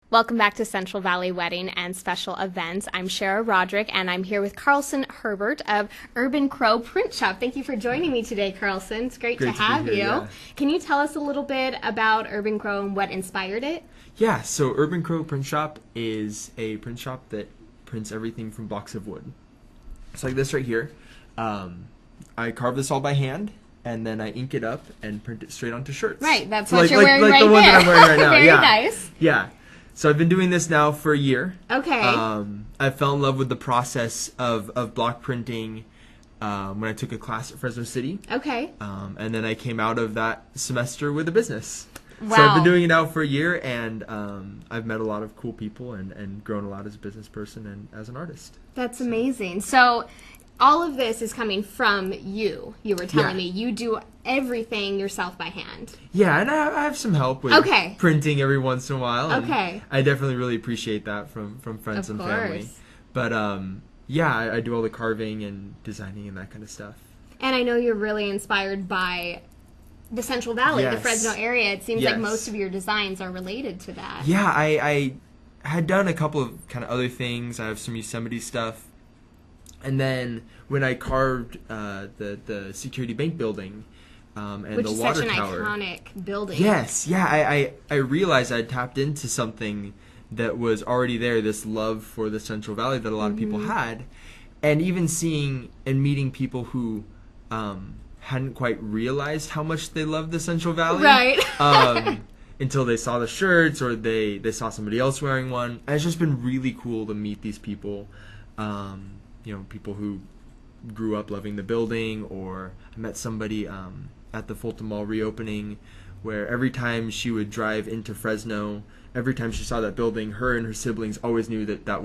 Welcome back to Central Valley Wedding and Special Events. I'm Shara Roderick, and I'm here with Carlson Herbert of Urban Crow Print Shop. Thank you for joining me today, Carlson. It's great to have you. Yeah. Can you tell us a little bit about Urban Crow and what inspired it? Yeah, so Urban Crow Print Shop is a print shop that prints everything from blocks of wood. It's like this right here. I carve this all by hand, and then I ink it up and print it straight onto shirts. Right, that's what you're wearing right there. Like the one that I'm wearing right now. Very yeah. nice. Yeah. So I've been doing this now for a year. Okay. I fell in love with the process of block printing when I took a class at Fresno City. Okay. And then I came out of that semester with a business. Wow. So I've been doing it now for a year, and I've met a lot of cool people and grown a lot as a business person and as an artist. That's amazing. So all of this is coming from you. You were telling me you do everything yourself by hand. Yeah, and I have some help with printing every once in a while. Okay. I definitely really appreciate that from friends and family. But yeah, I do all the carving and designing and that kind of stuff. And I know you're really inspired by the Central Valley, the Fresno area. It seems like most of your designs are related to that. Yeah, I had done a couple of kind of other things. I have some Yosemite stuff. And then when I carved the Security Bank building and Which the is water such an tower. iconic building. Yes, yeah, I realized I'd tapped into something that was already there, this love for the Central Valley that a lot of people had. And even seeing and meeting people who hadn't quite realized how much they loved the Central Valley. Right. Until they saw the shirts or they saw somebody else wearing one. And it's just been really cool to meet these people. You know, people who grew up loving the building, or I met somebody at the Fulton Mall reopening where every time she would drive into Fresno, every time she saw that building, her and her siblings always knew that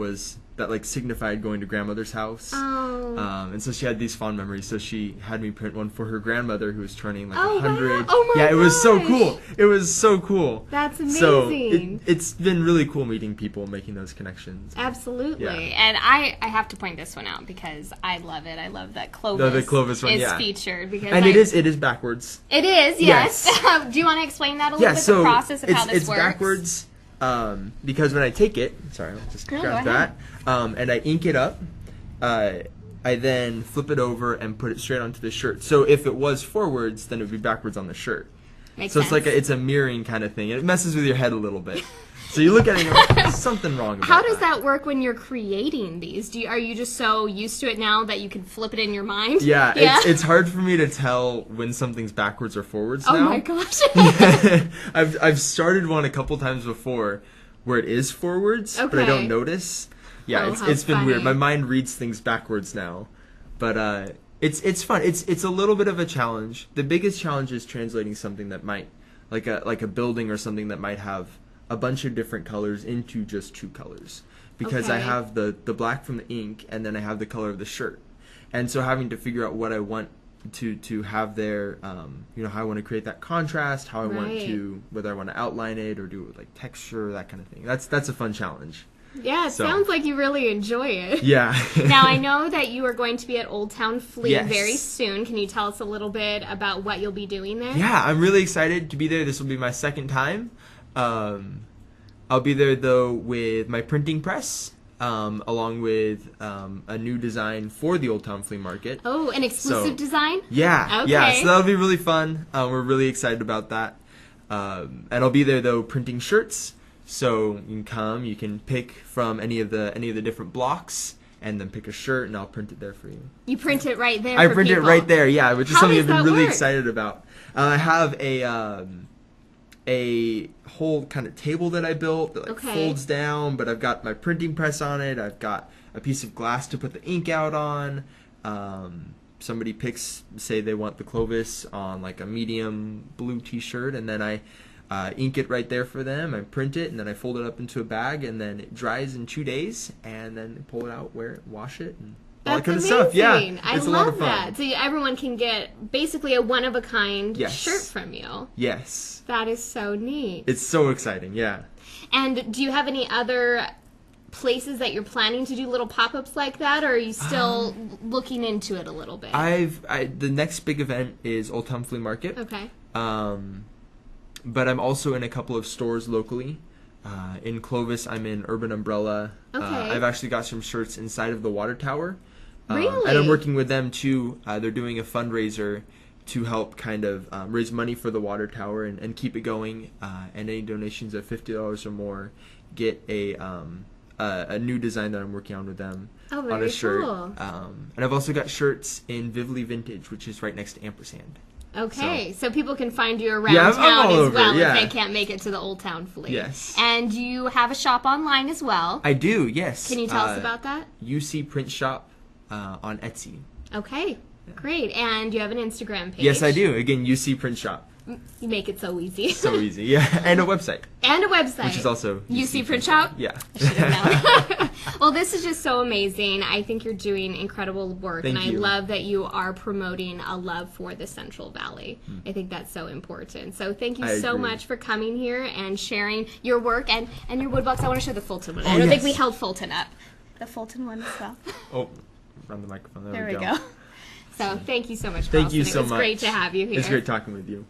like signified going to grandmother's house. Oh. And so she had these fond memories. So she had me print one for her grandmother who was turning like 100. Wow. Oh my it was so cool. It was so cool. That's amazing. So it's been really cool meeting people and making those connections. Absolutely. Yeah. And I have to point this one out because I love it. I love that Clovis, the Clovis one, is featured. Because and it is backwards. It is, yes. Do you want to explain that a little bit, the process of how this works? It's backwards because when I take it, sorry, I'll just grab that, and I ink it up, I then flip it over and put it straight onto the shirt. So if it was forwards, then it would be backwards on the shirt. Makes sense. It's a mirroring kind of thing. And it messes with your head a little bit. So you look at it and you're like, there's something wrong about How does that work when you're creating these? Are you just so used to it now that you can flip it in your mind? Yeah. It's hard for me to tell when something's backwards or forwards now. Oh my gosh. I've started one a couple times before where it is forwards, but I don't notice. Yeah, it's been weird. My mind reads things backwards now, but it's fun. It's a little bit of a challenge. The biggest challenge is translating something that might, like a building or something that might have a bunch of different colors into just two colors, because I have the black from the ink and then I have the color of the shirt, and so having to figure out what I want to have there, you know, how I want to create that contrast, how I want to, whether I want to outline it or do it with like texture, that kind of thing. That's a fun challenge. Yeah, it sounds like you really enjoy it. Yeah. Now, I know that you are going to be at Old Town Flea very soon. Can you tell us a little bit about what you'll be doing there? Yeah, I'm really excited to be there. This will be my second time. I'll be there, though, with my printing press, along with a new design for the Old Town Flea Market. Oh, an exclusive design? Yeah. Okay. Yeah, so that'll be really fun. We're really excited about that. And I'll be there, though, printing shirts. So you can pick from any of the different blocks, and then pick a shirt, and I'll print it there for you. You print it right there. I print it right there, yeah, which is something I've been really work? excited about. I have a whole kind of table that I built that folds down, but I've got my printing press on it. I've got a piece of glass to put the ink out on. Somebody picks, say they want the Clovis on like a medium blue T-shirt, and then I ink it right there for them. I print it, and then I fold it up into a bag, and then it dries in 2 days, and then pull it out, wear it, wash it, and all that kind of stuff. Yeah, it's a lot of fun. That. So everyone can get basically a one-of-a-kind shirt from you. Yes. That is so neat. It's so exciting, yeah. And do you have any other places that you're planning to do little pop-ups like that, or are you still looking into it a little bit? The next big event is Old Town Flea Market. Okay. But I'm also in a couple of stores locally. In Clovis, I'm in Urban Umbrella. Okay. I've actually got some shirts inside of the water tower. Really? And I'm working with them too. They're doing a fundraiser to help kind of raise money for the water tower and keep it going. And any donations of $50 or more get a new design that I'm working on with them on a shirt. Cool. And I've also got shirts in Vivly Vintage, which is right next to Ampersand. Okay, so people can find you around I'm town all as over, well yeah. if they can't make it to the Old Town Flea. Yes. And you have a shop online as well. I do, yes. Can you tell us about that? UC Print Shop on Etsy. Okay, great. And you have an Instagram page. Yes, I do. Again, UC Print Shop. You make it so easy. So easy, yeah. And a website. And a website. Which is also UC Print Shop? Yeah. I should have known. Well, this is just so amazing. I think you're doing incredible work. Thank and you. I love that you are promoting a love for the Central Valley. I think that's so important. So thank you so much for coming here and sharing your work and your wood box. I want to show the Fulton one. I don't think we held Fulton up. The Fulton one as well. Oh, run the microphone. There we go. So thank you so much, Carlson. Thank you so much. It was great to have you here. It's great talking with you.